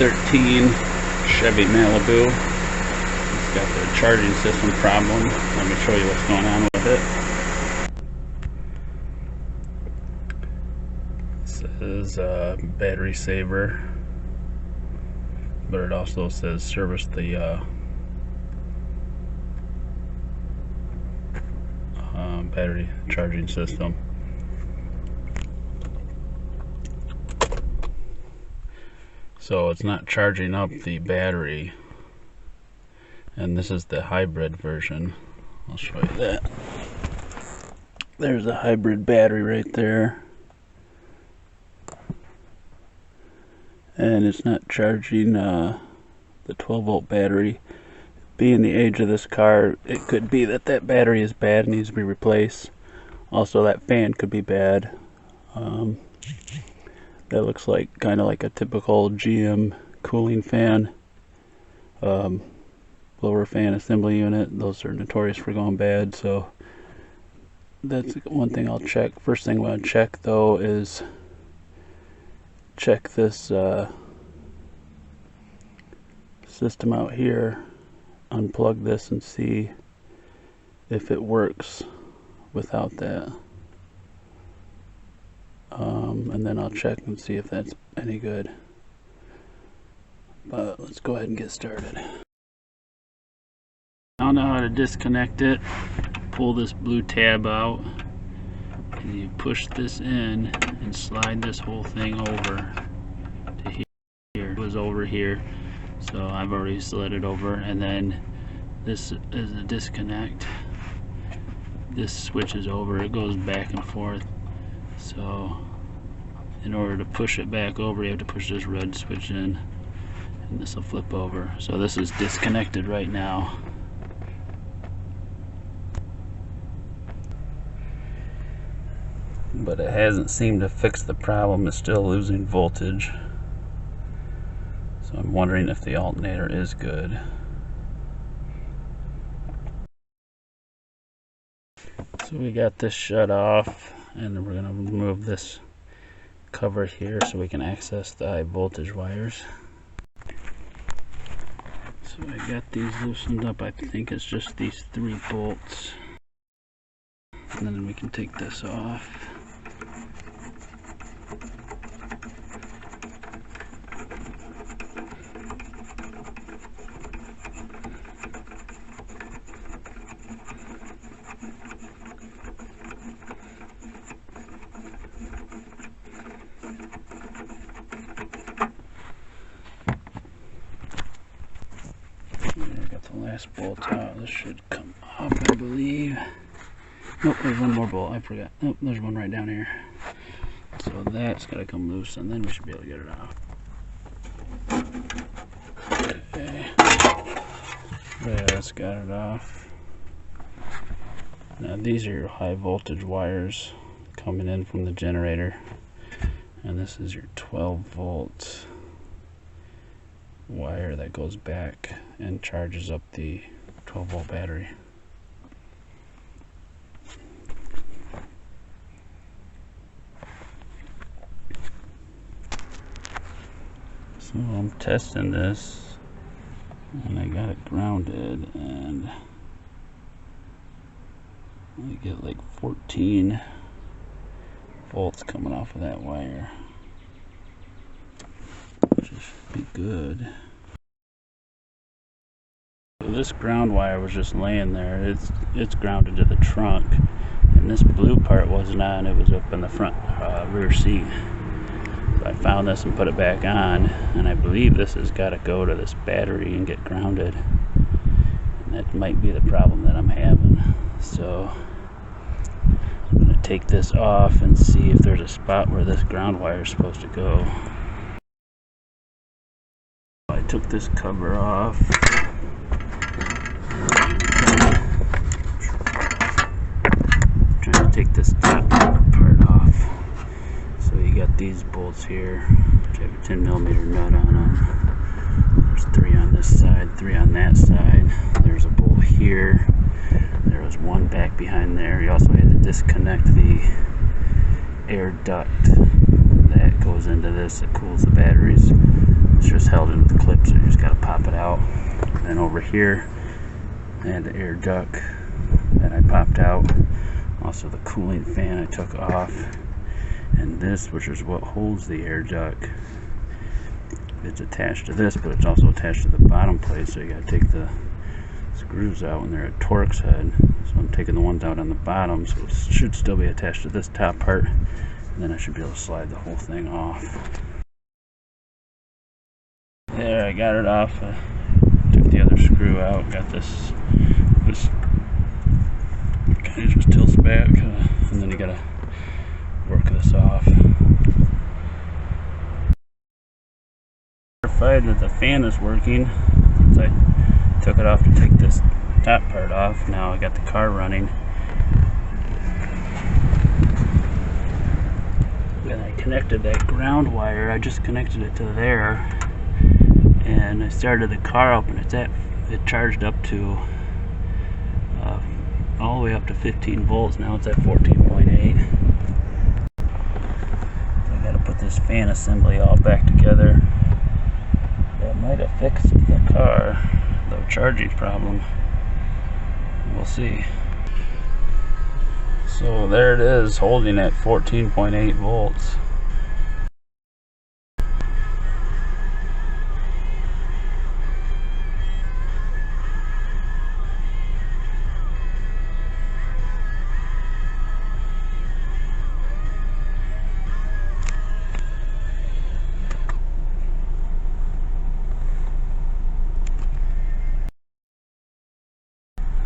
2013 Chevy Malibu. It's got the charging system problem. Let me show you what's going on with it. It says battery saver, but it also says service the battery charging system. So it's not charging up the battery, and this is the hybrid version. I'll show you that. There's a hybrid battery right there, and it's not charging the 12-volt battery. Being the age of this car, it could be that that battery is bad and needs to be replaced. Also, that fan could be bad. That looks like kind of like a typical GM cooling fan, blower fan assembly unit. Those are notorious for going bad, so that's one thing I'll check. First thing I want to check though is check this system out here. Unplug this and see if it works without that. And then I'll check and see if that's any good. But let's go ahead and get started. I don't know how to disconnect it. Pull this blue tab out, and you push this in and slide this whole thing over to here. It was over here, so I've already slid it over, and then this is a disconnect. This switches over, it goes back and forth. So in order to push it back over, you have to push this red switch in, and this will flip over. So this is disconnected right now. But it hasn't seemed to fix the problem. It's still losing voltage. So I'm wondering if the alternator is good. So we got this shut off, and then we're going to remove this cover here so we can access the high voltage wires. So I got these loosened up. I think it's just these 3 bolts, and then we can take this off. I got the last bolt out. This should come off, I believe. Nope, there's one more bolt. I forgot. Nope, there's one right down here. So that's got to come loose, and then we should be able to get it off. Okay. Yeah, that's got it off. Now these are your high voltage wires coming in from the generator, and this is your 12-volt wire that goes back and charges up the 12-volt battery. So I'm testing this, and I got it grounded, and I get like 14 volts coming off of that wire, which should be good. So this ground wire was just laying there. It's grounded to the trunk, and this blue part wasn't on. It was up in the front rear seat. So I found this and put it back on, and I believe this has got to go to this battery and get grounded, and that might be the problem that I'm having. So I'm going to take this off and see if there's a spot where this ground wire is supposed to go. I took this cover off. Trying to take this top part off. So you got these bolts here, which have a 10mm nut on them. There's 3 on this side, 3 on that side. There's a bolt here. There was one back behind there. You also had to disconnect the air duct that goes into this that cools the batteries. It's just held into the clip, so you just got to pop it out. And then over here I had the air duct that I popped out, also the cooling fan I took off, and this, which is what holds the air duct, it's attached to this, but it's also attached to the bottom plate, so you got to take the screws out, and they're at Torx head, so I'm taking the ones out on the bottom, so it should still be attached to this top part, and then I should be able to slide the whole thing off. There, I got it off. Took the other screw out, got this kind of just tilts back, and then you gotta work this off. Verified that the fan is working since I took it off to take this top part off. Now I got the car running. And I connected that ground wire, I just connected it to there, and I started the car up, and it charged up to all the way up to 15 volts. Now it's at 14.8. So I got to put this fan assembly all back together. That might have fixed the car, the charging problem. We'll see. So there it is, holding at 14.8 volts.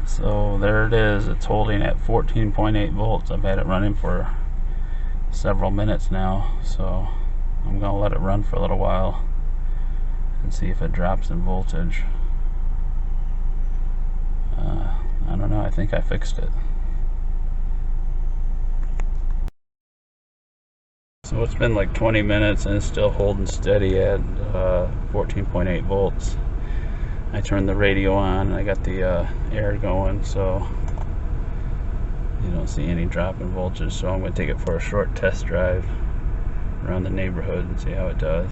So there it is, it's holding at 14.8 volts. I've had it running for several minutes now, so I'm going to let it run for a little while and see if it drops in voltage. I don't know, I think I fixed it. So it's been like 20 minutes and it's still holding steady at 14.8 volts. I turned the radio on and I got the air going, so you don't see any drop in voltage. So I'm going to take it for a short test drive around the neighborhood and see how it does.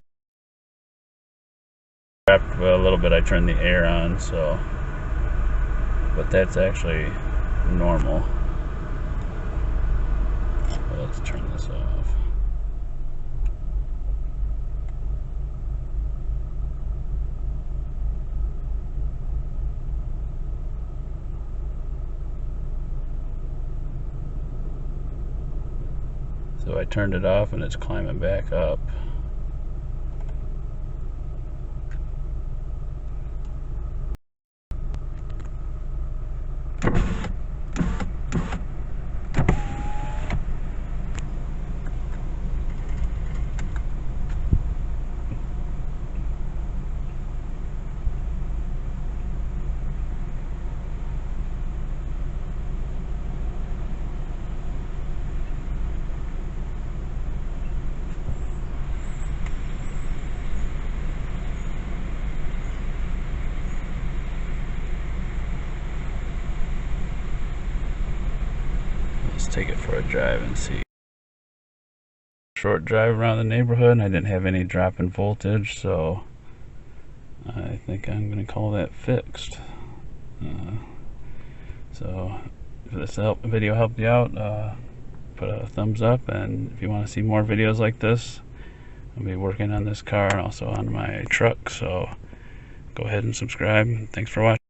After a little bit I turned the air on, so, but that's actually normal. So let's turn this off. So I turned it off and it's climbing back up. Let's take it for a drive and see. Short drive around the neighborhood, and I didn't have any drop in voltage, so I think I'm going to call that fixed. So if this video helped you out, put a thumbs up, and if you want to see more videos like this, I'll be working on this car and also on my truck, so go ahead and subscribe. Thanks for watching.